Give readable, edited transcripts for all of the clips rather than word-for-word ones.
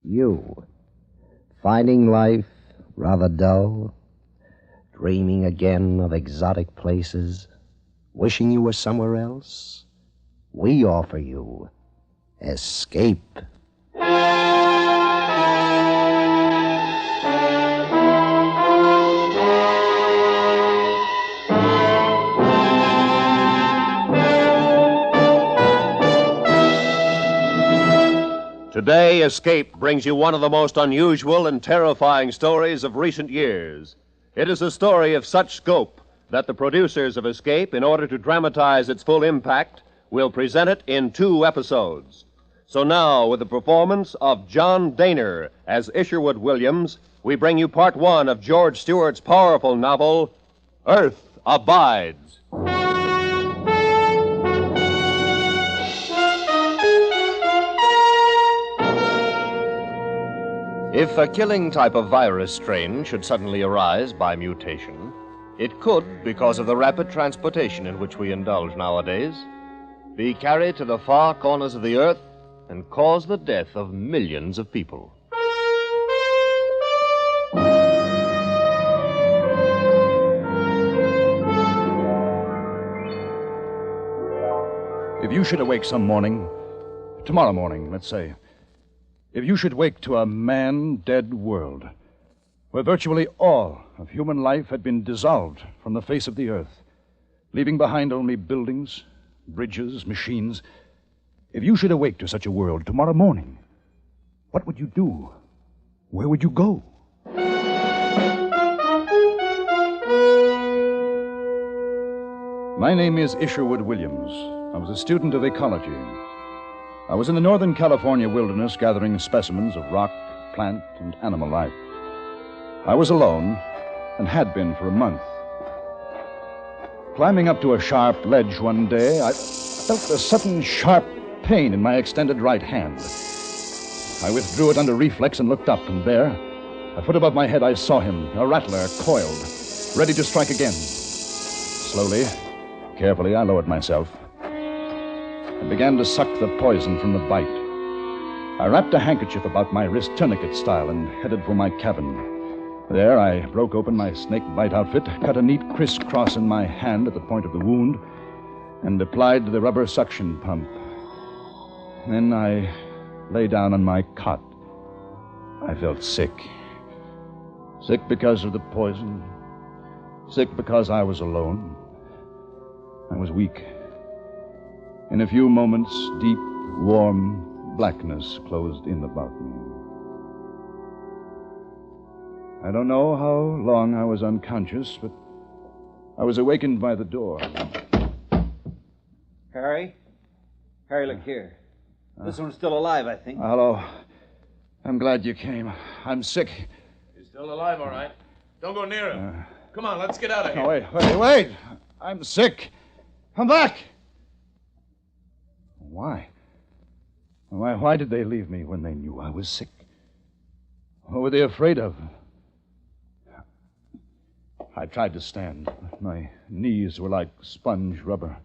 You, finding life rather dull, dreaming again of exotic places, wishing you were somewhere else? We offer you escape. Today, Escape brings you one of the most unusual and terrifying stories of recent years. It is a story of such scope that the producers of Escape, in order to dramatize its full impact, will present it in 2 episodes. So now, with the performance of John Daner as Isherwood Williams, we bring you part 1 of George Stewart's powerful novel, Earth Abides. If a killing type of virus strain should suddenly arise by mutation, it could, because of the rapid transportation in which we indulge nowadays, be carried to the far corners of the earth and cause the death of millions of people. If you should awake some morning, tomorrow morning, let's say, if you should wake to a man-dead world, where virtually all of human life had been dissolved from the face of the earth, leaving behind only buildings, bridges, machines, if you should awake to such a world tomorrow morning, what would you do? Where would you go? My name is Isherwood Williams. I was a student of ecology. I was in the Northern California wilderness gathering specimens of rock, plant, and animal life. I was alone and had been for a month. Climbing up to a sharp ledge one day, I felt a sudden sharp pain in my extended right hand. I withdrew it under reflex and looked up, and there, a foot above my head, I saw him, a rattler, coiled, ready to strike again. Slowly, carefully, I lowered myself and began to suck the poison from the bite. I wrapped a handkerchief about my wrist, tourniquet style, and headed for my cabin. There, I broke open my snake bite outfit, cut a neat crisscross in my hand at the point of the wound, and applied the rubber suction pump. Then I lay down on my cot. I felt sick. Sick because of the poison. Sick because I was alone. I was weak. In a few moments, deep, warm blackness closed in about me. I don't know how long I was unconscious, but I was awakened by the door. Harry? Harry, look here. This one's still alive, I think. Hello. I'm glad you came. I'm sick. He's still alive, all right. Don't go near him. Come on, let's get out of here. No, wait. I'm sick. Come back. Why? Why did they leave me when they knew I was sick? What were they afraid of? I tried to stand. My knees were like sponge rubber.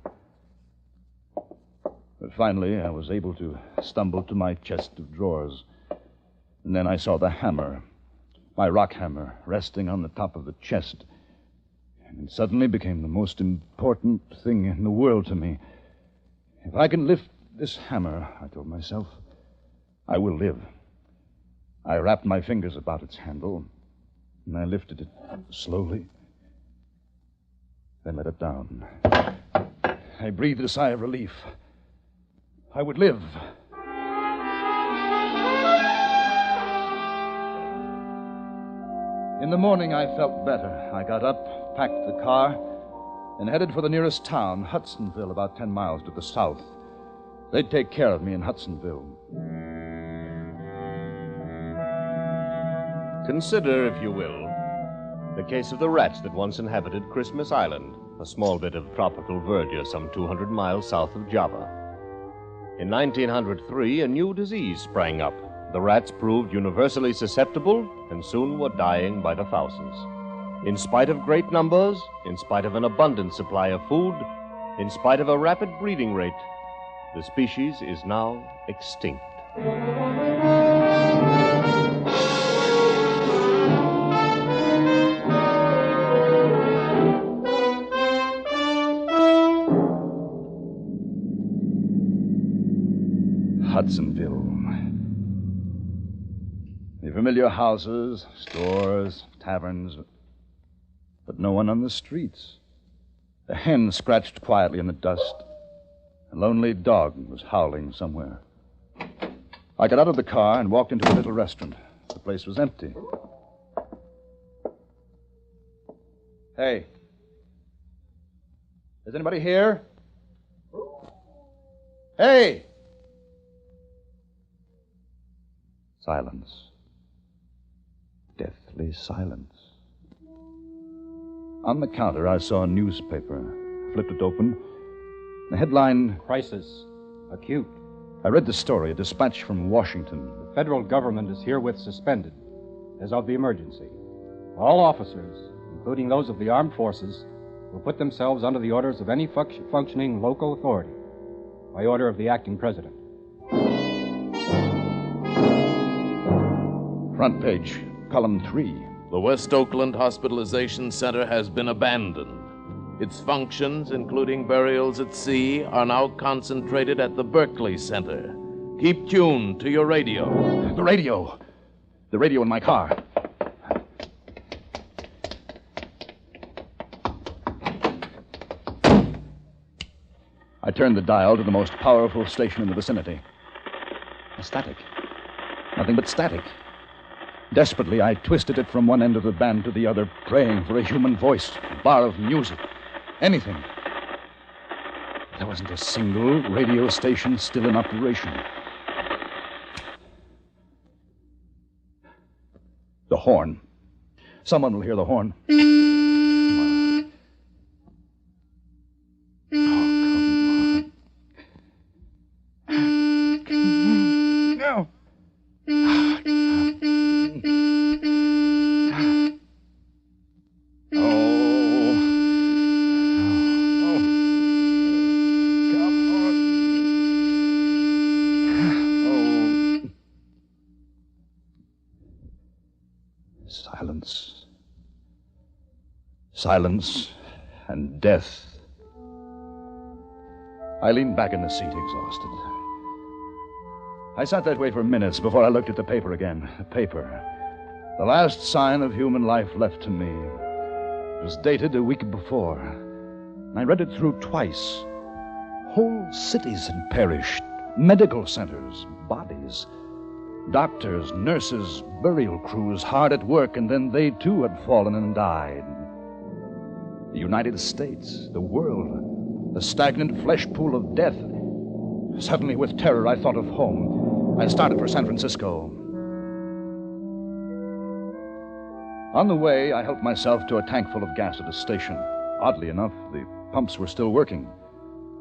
But finally, I was able to stumble to my chest of drawers. And then I saw the hammer, my rock hammer, resting on the top of the chest. And it suddenly became the most important thing in the world to me. If I can lift this hammer, I told myself, I will live. I wrapped my fingers about its handle, and I lifted it slowly, then let it down. I breathed a sigh of relief. I would live. In the morning, I felt better. I got up, packed the car, and headed for the nearest town, Hudsonville, about 10 miles to the south. They'd take care of me in Hudsonville. Consider, if you will, the case of the rats that once inhabited Christmas Island, a small bit of tropical verdure some 200 miles south of Java. In 1903, a new disease sprang up. The rats proved universally susceptible and soon were dying by the thousands. In spite of great numbers, in spite of an abundant supply of food, in spite of a rapid breeding rate, the species is now extinct. Hudsonville. The familiar houses, stores, taverns, but no one on the streets. A hen scratched quietly in the dust. A lonely dog was howling somewhere. I got out of the car and walked into a little restaurant. The place was empty. Hey. Is anybody here? Hey! Silence. Deathly silence. On the counter, I saw a newspaper. Flipped it open. The headline... Crisis. Acute. I read the story, a dispatch from Washington. The federal government is herewith suspended as of the emergency. All officers, including those of the armed forces, will put themselves under the orders of any functioning local authority by order of the acting president. Front page, column 3. The West Oakland Hospitalization Center has been abandoned. Its functions, including burials at sea, are now concentrated at the Berkeley Center. Keep tuned to your radio. The radio. The radio in my car. I turned the dial to the most powerful station in the vicinity. Static. Nothing but static. Desperately, I twisted it from one end of the band to the other, praying for a human voice, a bar of music, anything. There wasn't a single radio station still in operation. The horn. Someone will hear the horn. Silence. Silence and death. I leaned back in the seat, exhausted. I sat that way for minutes before I looked at the paper again. The paper. The last sign of human life left to me. It was dated a week before. I read it through twice. Whole cities had perished. Medical centers, bodies. Doctors, nurses, burial crews hard at work, and then they too had fallen and died. The United States, the world, the stagnant flesh pool of death. Suddenly, with terror, I thought of home. I started for San Francisco. On the way, I helped myself to a tank full of gas at a station. Oddly enough, the pumps were still working.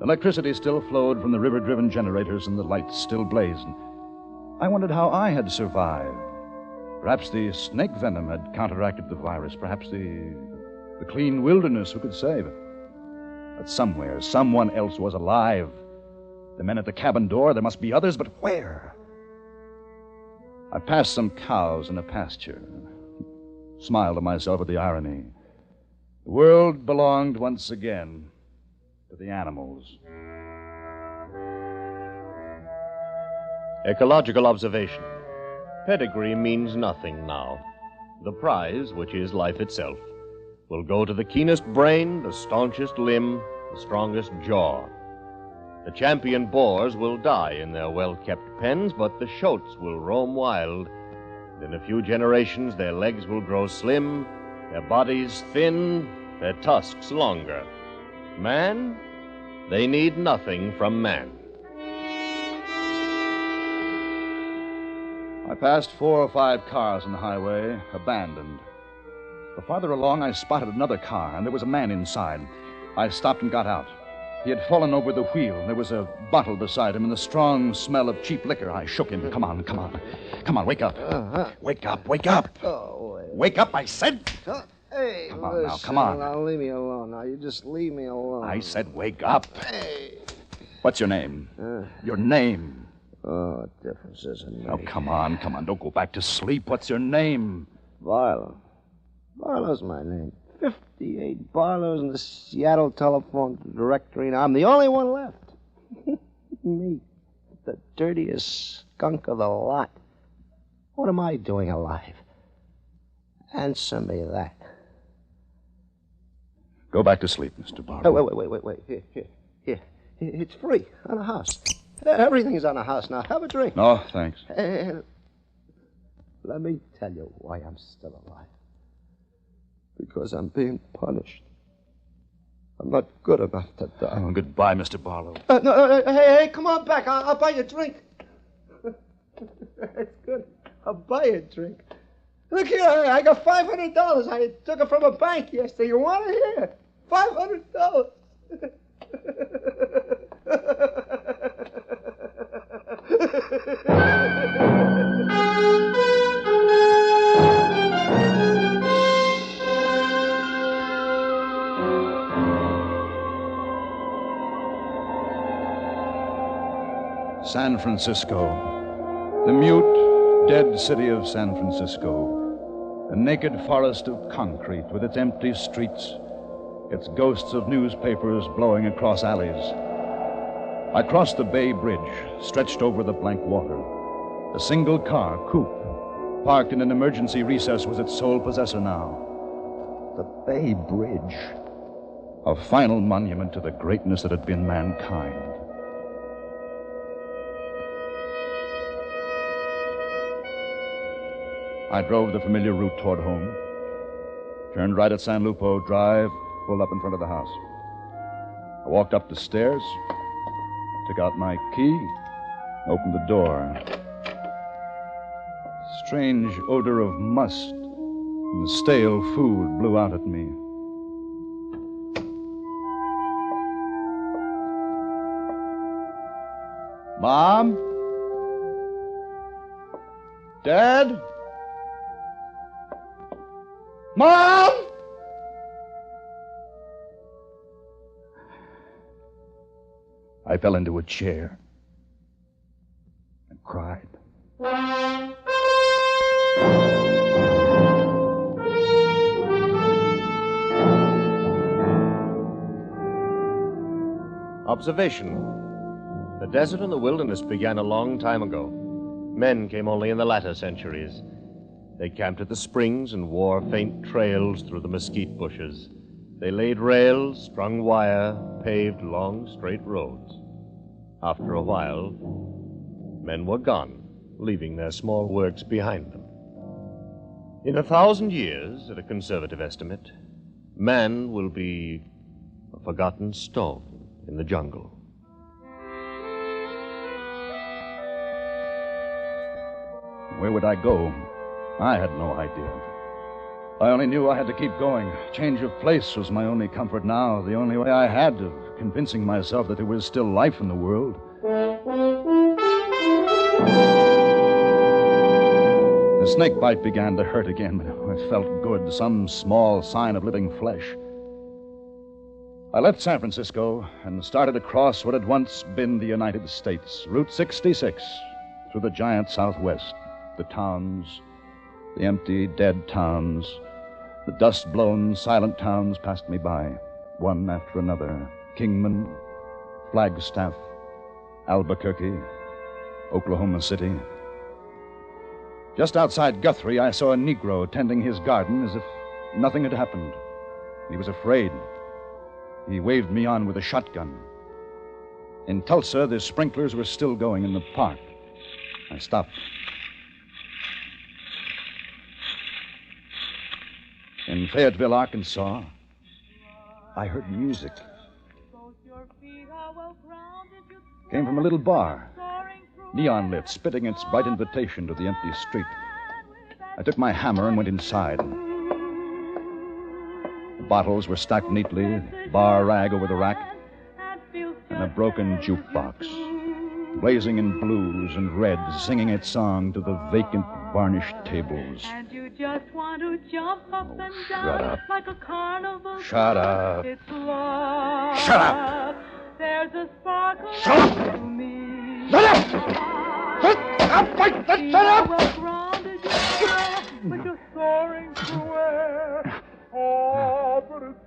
Electricity still flowed from the river-driven generators, and the lights still blazed. I wondered how I had survived. Perhaps the snake venom had counteracted the virus. Perhaps the clean wilderness, who could say? But somewhere, someone else was alive. The men at the cabin door, there must be others, but where? I passed some cows in a pasture. Smiled to myself at the irony. The world belonged once again to the animals. Ecological observation. Pedigree means nothing now. The prize, which is life itself, will go to the keenest brain, the staunchest limb, the strongest jaw. The champion boars will die in their well-kept pens, but the shoats will roam wild. In a few generations, their legs will grow slim, their bodies thin, their tusks longer. Man, they need nothing from man. I passed 4 or 5 cars on the highway, abandoned. The farther along, I spotted another car, and there was a man inside. I stopped and got out. He had fallen over the wheel. There was a bottle beside him and the strong smell of cheap liquor. I shook him. Come on, come on. Come on, wake up. Wake up, wake up. Wake up, I said. Hey, come on now, come on. Now, leave me alone. Now, you just leave me alone. I said wake up. Hey. What's your name? Your name. Oh, what difference does it make? Oh, come on, come on. Don't go back to sleep. What's your name? Barlow. Barlow's my name. 58 Barlows in the Seattle telephone directory, and I'm the only one left. Me. the dirtiest skunk of the lot. What am I doing alive? Answer me that. Go back to sleep, Mr. Barlow. Wait. Here. It's free on a house. Everything's on a house now. Have a drink. No, thanks. Let me tell you why I'm still alive. Because I'm being punished. I'm not good enough to die. Oh, goodbye, Mr. Barlow. No, hey, come on back. I'll buy you a drink. That's good. I'll buy you a drink. Look here, I got $500. I took it from a bank yesterday. You want it here? $500. San Francisco. The mute, dead city of San Francisco. A naked forest of concrete with its empty streets, its ghosts of newspapers blowing across alleys. I crossed the Bay Bridge, stretched over the blank water. A single car, coupe, parked in an emergency recess, was its sole possessor now. The Bay Bridge. A final monument to the greatness that had been mankind. I drove the familiar route toward home, turned right at San Lupo Drive, pulled up in front of the house. I walked up the stairs, took out my key, opened the door. Strange odor of must and stale food blew out at me. Mom? Dad? Mom! I fell into a chair and cried. Observation. The desert and the wilderness began a long time ago. Men came only in the latter centuries. They camped at the springs and wore faint trails through the mesquite bushes. They laid rails, strung wire, paved long, straight roads. After a while, men were gone, leaving their small works behind them. In 1,000 years, at a conservative estimate, man will be a forgotten stone in the jungle. Where would I go? I had no idea. I only knew I had to keep going. Change of place was my only comfort now, the only way I had of convincing myself that there was still life in the world. The snake bite began to hurt again, but it felt good, some small sign of living flesh. I left San Francisco and started across what had once been the United States, Route 66, through the giant Southwest, the towns, the empty, dead towns. The dust-blown, silent towns passed me by, one after another. Kingman, Flagstaff, Albuquerque, Oklahoma City. Just outside Guthrie, I saw a Negro tending his garden as if nothing had happened. He was afraid. He waved me on with a shotgun. In Tulsa, the sprinklers were still going in the park. I stopped. In Fayetteville, Arkansas, I heard music. Came from a little bar, neon lit, spitting its bright invitation to the empty street. I took my hammer and went inside. The bottles were stacked neatly, bar rag over the rack, and a broken jukebox, blazing in blues and reds, singing its song to the vacant, varnished tables. And you just want to jump up and shut down up. like a carnival. Shut up. It's love. Shut up. There's a sparkle Shut up. to me. Shut up! Shut up! Shut up! Well grounded you are, but you're soaring to where? Oh, but it's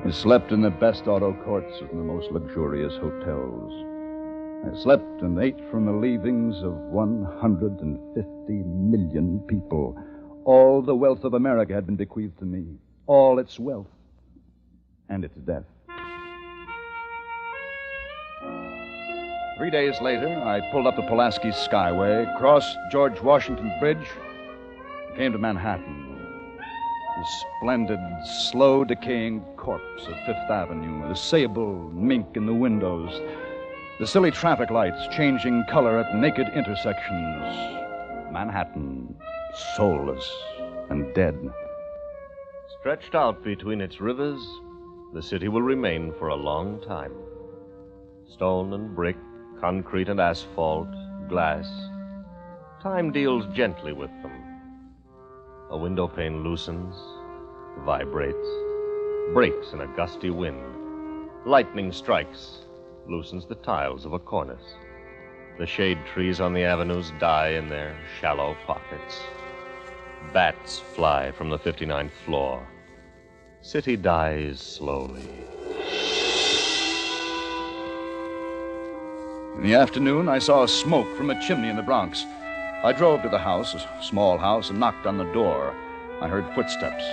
I slept in the best auto courts of the most luxurious hotels. I slept and ate from the leavings of 150 million people. All the wealth of America had been bequeathed to me. All its wealth and its death. 3 days later, I pulled up the Pulaski Skyway, crossed George Washington Bridge, and came to Manhattan. The splendid, slow-decaying corpse of Fifth Avenue, the sable mink in the windows, the silly traffic lights changing color at naked intersections. Manhattan, soulless and dead. Stretched out between its rivers, the city will remain for a long time. Stone and brick, concrete and asphalt, glass. Time deals gently with them. A window pane loosens, vibrates, breaks in a gusty wind. Lightning strikes, loosens the tiles of a cornice. The shade trees on the avenues die in their shallow pockets. Bats fly from the 59th floor. City dies slowly. In the afternoon, I saw smoke from a chimney in the Bronx. I drove to the house, a small house, and knocked on the door. I heard footsteps.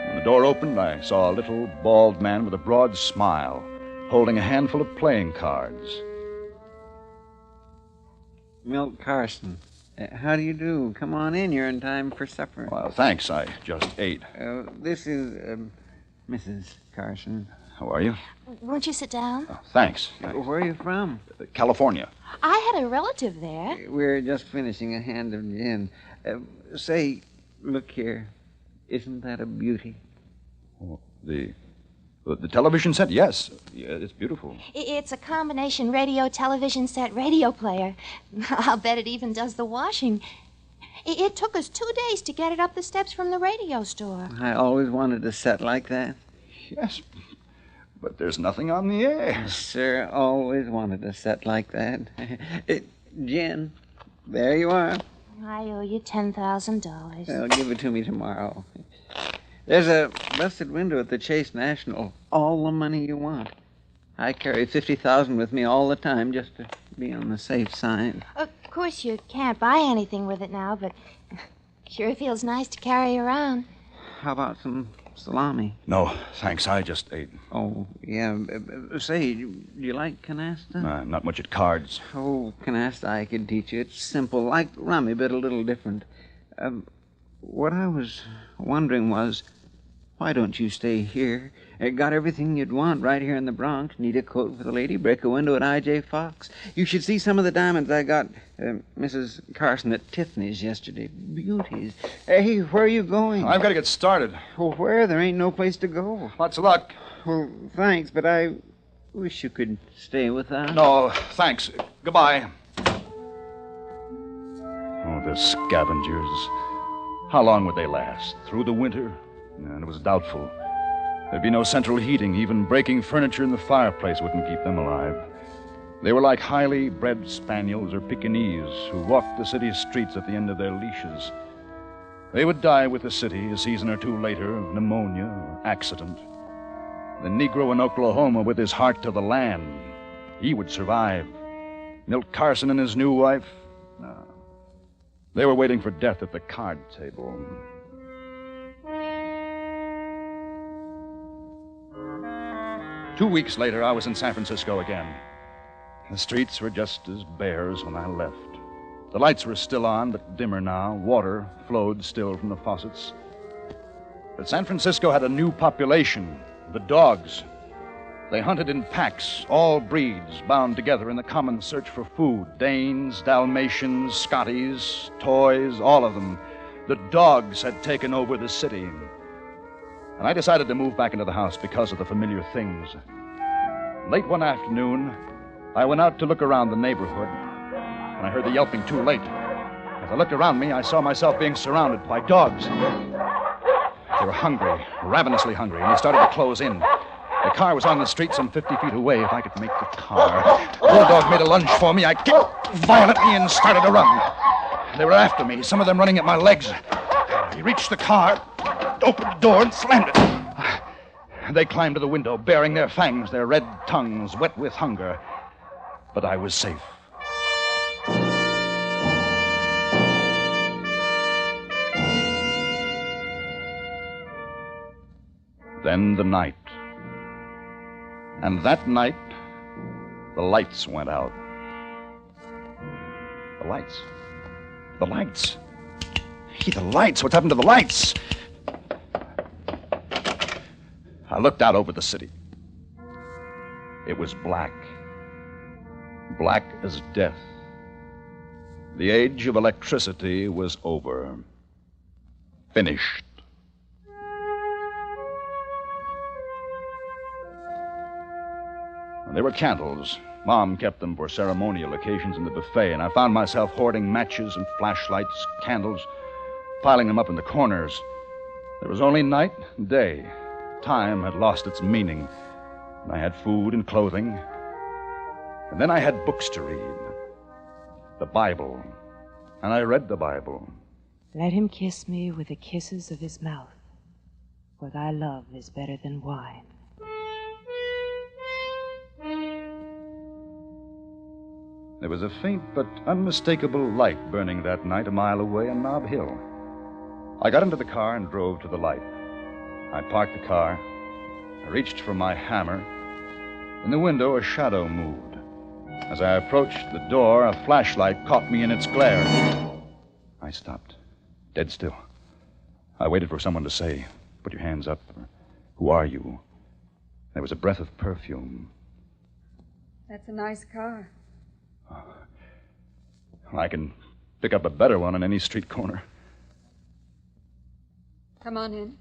When the door opened, I saw a little, bald man with a broad smile, holding a handful of playing cards. Milt Carson. How do you do? Come on in. You're in time for supper. Well, thanks. I just ate. This is Mrs. Carson. How are you? Won't you sit down? Oh, thanks. Where are you from? California. I had a relative there. We're just finishing a hand of gin. Say, look here. Isn't that a beauty? Oh, the television set? Yes. Yeah, it's beautiful. It's a combination radio, television set, radio player. I'll bet it even does the washing. It took us 2 days to get it up the steps from the radio store. I always wanted a set like that. Yes, but there's nothing on the air. Sir, always wanted a set like that. Jen, there you are. I owe you $10,000. Well, give it to me tomorrow. There's a busted window at the Chase National. All the money you want. I carry $50,000 with me all the time just to be on the safe side. Of course, you can't buy anything with it now, but sure feels nice to carry around. How about some salami? No, thanks. I just ate. Oh, yeah. Say, do you like canasta? I'm not much at cards. Oh, canasta I could teach you. It's simple, like rummy, but a little different. What I was wondering was, why don't you stay here? Got everything you'd want right here in the Bronx. Need a coat for the lady, break a window at I.J. Fox. You should see some of the diamonds I got Mrs. Carson at Tiffany's yesterday. Beauties. Hey, where are you going? I've got to get started. Well, where? There ain't no place to go. Lots of luck. Well, thanks, but I wish you could stay with us. No, thanks. Goodbye. Oh, the scavengers. How long would they last? Through the winter? And it was doubtful. There'd be no central heating. Even breaking furniture in the fireplace wouldn't keep them alive. They were like highly bred spaniels or Pekingese who walked the city streets at the end of their leashes. They would die with the city a season or two later of pneumonia or accident. The Negro in Oklahoma with his heart to the land, he would survive. Milt Carson and his new wife, no. They were waiting for death at the card table. Two weeks later, I was in San Francisco again. The streets were just as bare as when I left. The lights were still on, but dimmer now. Water flowed still from the faucets. But San Francisco had a new population, the dogs. They hunted in packs, all breeds bound together in the common search for food. Danes, Dalmatians, Scotties, toys, all of them. The dogs had taken over the city. And I decided to move back into the house because of the familiar things. Late one afternoon, I went out to look around the neighborhood, and I heard the yelping too late. As I looked around me, I saw myself being surrounded by dogs. They were hungry, ravenously hungry, and they started to close in. The car was on the street some 50 feet away. If I could make the car. The bulldog made a lunge for me. I kicked violently and started to run. They were after me, some of them running at my legs. He reached the car, opened the door, and slammed it. They climbed to the window, baring their fangs, their red tongues wet with hunger. But I was safe. Then the night. And that night, the lights went out. The lights. The lights. Hey, the lights. What's happened to the lights? I looked out over the city. It was black. Black as death. The age of electricity was over. Finished. There were candles. Mom kept them for ceremonial occasions in the buffet, and I found myself hoarding matches and flashlights, candles, piling them up in the corners. There was only night and day. Time had lost its meaning. And I had food and clothing. And then I had books to read. The Bible. And I read the Bible. Let him kiss me with the kisses of his mouth, for thy love is better than wine. There was a faint but unmistakable light burning that night a mile away on Nob Hill. I got into the car and drove to the light. I parked the car. I reached for my hammer. In the window, a shadow moved. As I approached the door, a flashlight caught me in its glare. I stopped, dead still. I waited for someone to say, "Put your hands up." "Who are you?" There was a breath of perfume. That's a nice car. I can pick up a better one on any street corner. Come on in.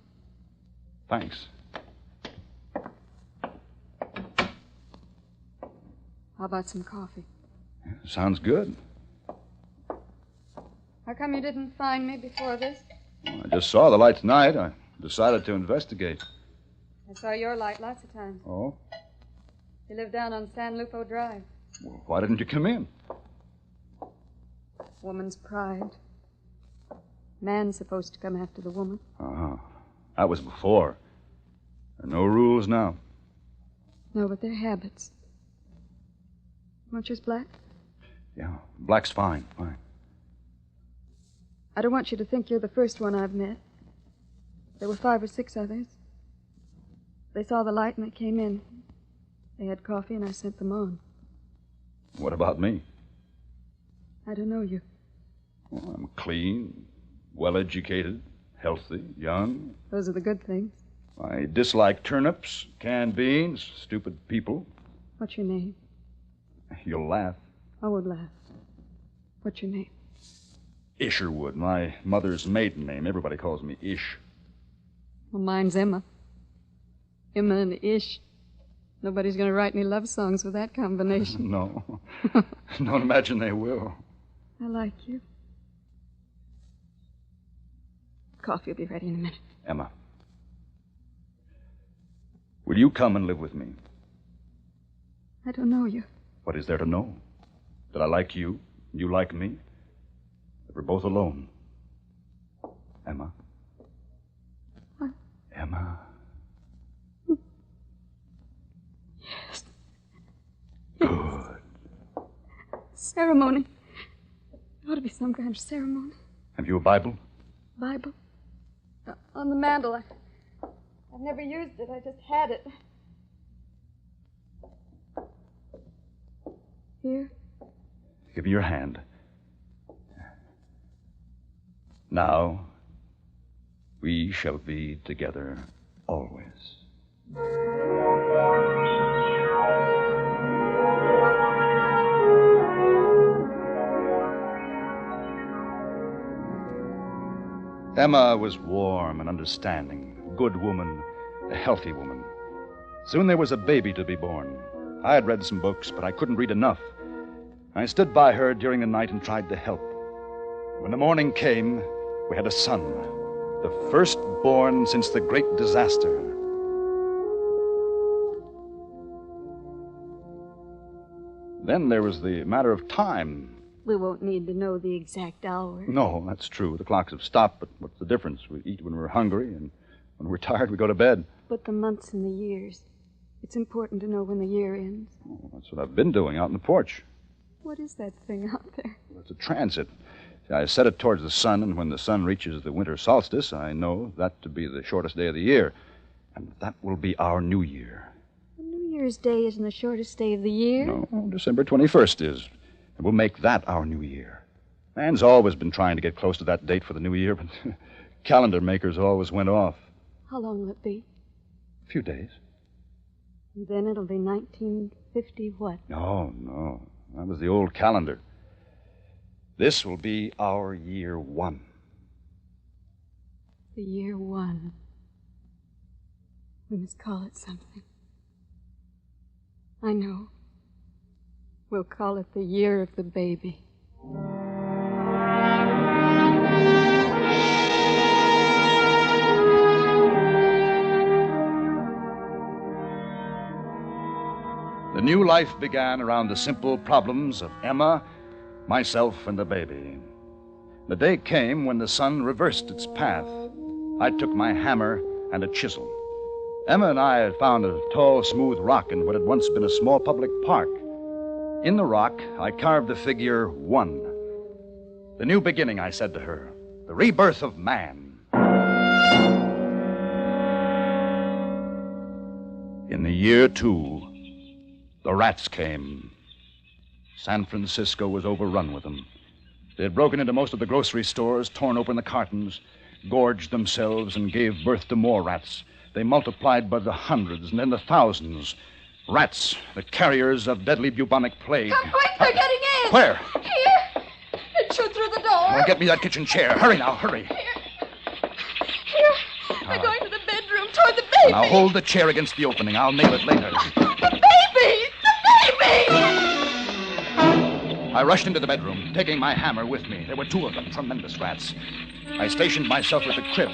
Thanks. How about some coffee? Sounds good. How come you didn't find me before this? Well, I just saw the light tonight. I decided to investigate. I saw your light lots of times. Oh? You live down on San Lupo Drive. Well, why didn't you come in? Woman's pride. Man's supposed to come after the woman. That was before. There are no rules now. No, but they're habits. Want yours black? Yeah, black's fine. I don't want you to think you're the first one I've met. There were 5 or 6 others. They saw the light and they came in. They had coffee and I sent them on. What about me? I don't know you. Well, I'm clean, well-educated, healthy, young. Those are the good things. I dislike turnips, canned beans, stupid people. What's your name? You'll laugh. I won't laugh. What's your name? Isherwood, my mother's maiden name. Everybody calls me Ish. Well, mine's Emma. Emma and Ish. Nobody's going to write any love songs with that combination. No. Don't imagine they will. I like you. Coffee will be ready in a minute. Emma, will you come and live with me? I don't know you. What is there to know? That I like you, you like me, that we're both alone. Emma? What? Emma? Yes. Good. Ceremony. There ought to be some kind of ceremony. Have you a Bible? Bible? On the mantle. I've never used it. I just had it. Here. Give me your hand. Now, we shall be together always. Emma was warm and understanding, a good woman, a healthy woman. Soon there was a baby to be born. I had read some books, but I couldn't read enough. I stood by her during the night and tried to help. When the morning came, we had a son, the first born since the great disaster. Then there was the matter of time. We won't need to know the exact hour. No, that's true. The clocks have stopped, but what's the difference? We eat when we're hungry and When we're tired, we go to bed. But the months and the years. It's important to know when the year ends. Oh, that's what I've been doing out on the porch. What is that thing out there? It's a transit. I set it towards the sun, and when the sun reaches the winter solstice, I know that to be the shortest day of the year. And that will be our New Year. New Year's Day isn't the shortest day of the year. No, December 21st is. And we'll make that our New Year. Man's always been trying to get close to that date for the New Year, but calendar makers always went off. How long will it be? A few days. And then it'll be 1950 what? No. That was the old calendar. This will be our year 1. The year 1. We must call it something. I know. We'll call it the year of the baby. The new life began around the simple problems of Emma, myself, and the baby. The day came when the sun reversed its path. I took my hammer and a chisel. Emma and I had found a tall, smooth rock in what had once been a small public park. In the rock, I carved the figure 1. The new beginning, I said to her. The rebirth of man. In the year 2, the rats came. San Francisco was overrun with them. They had broken into most of the grocery stores, torn open the cartons, gorged themselves, and gave birth to more rats. They multiplied by the hundreds and then the thousands. Rats, the carriers of deadly bubonic plague. Come quick, they're getting in! Where? Here! It shoot through the door. Oh, get me that kitchen chair. Hurry now, hurry. Here. They're going to the bedroom, toward the baby. Now hold the chair against the opening. I'll nail it later. The baby! The baby! I rushed into the bedroom, taking my hammer with me. There were 2 of them, tremendous rats. I stationed myself at the crib.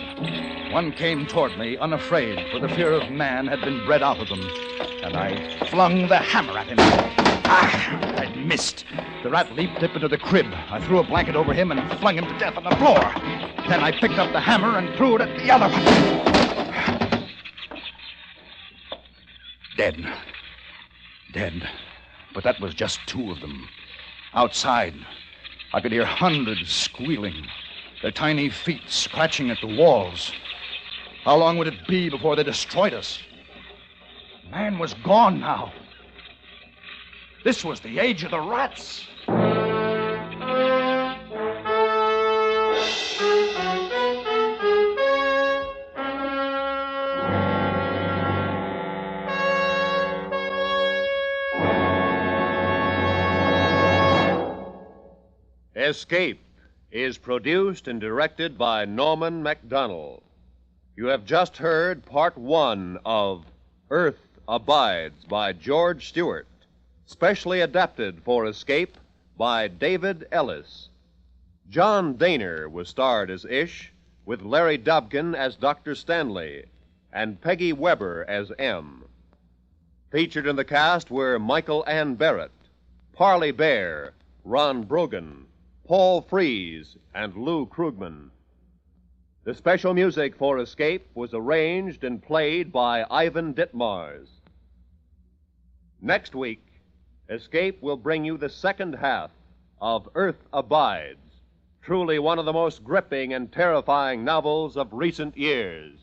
One came toward me, unafraid, for the fear of man had been bred out of them. And I flung the hammer at him. Ah! I missed. The rat leaped up into the crib. I threw a blanket over him and flung him to death on the floor. Then I picked up the hammer and threw it at the other one. Dead. But that was just 2 of them. Outside, I could hear hundreds squealing, their tiny feet scratching at the walls. How long would it be before they destroyed us? Man was gone now. This was the age of the rats. Escape is produced and directed by Norman MacDonald. You have just heard part 1 of Earth Abides by George Stewart, specially adapted for Escape by David Ellis. John Daner was starred as Ish, with Larry Dobkin as Dr. Stanley, and Peggy Weber as M. Featured in the cast were Michael Ann Barrett, Parley Bear, Ron Brogan, Paul Frees, and Lou Krugman. The special music for Escape was arranged and played by Ivan Ditmars. Next week, Escape will bring you the second half of Earth Abides, truly one of the most gripping and terrifying novels of recent years.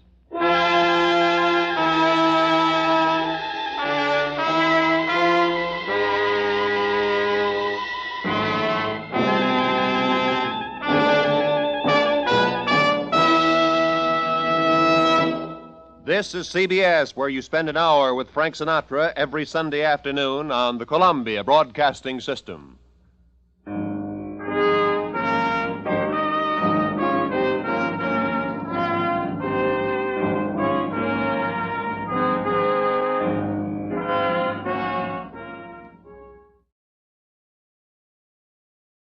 This is CBS, where you spend an hour with Frank Sinatra every Sunday afternoon on the Columbia Broadcasting System.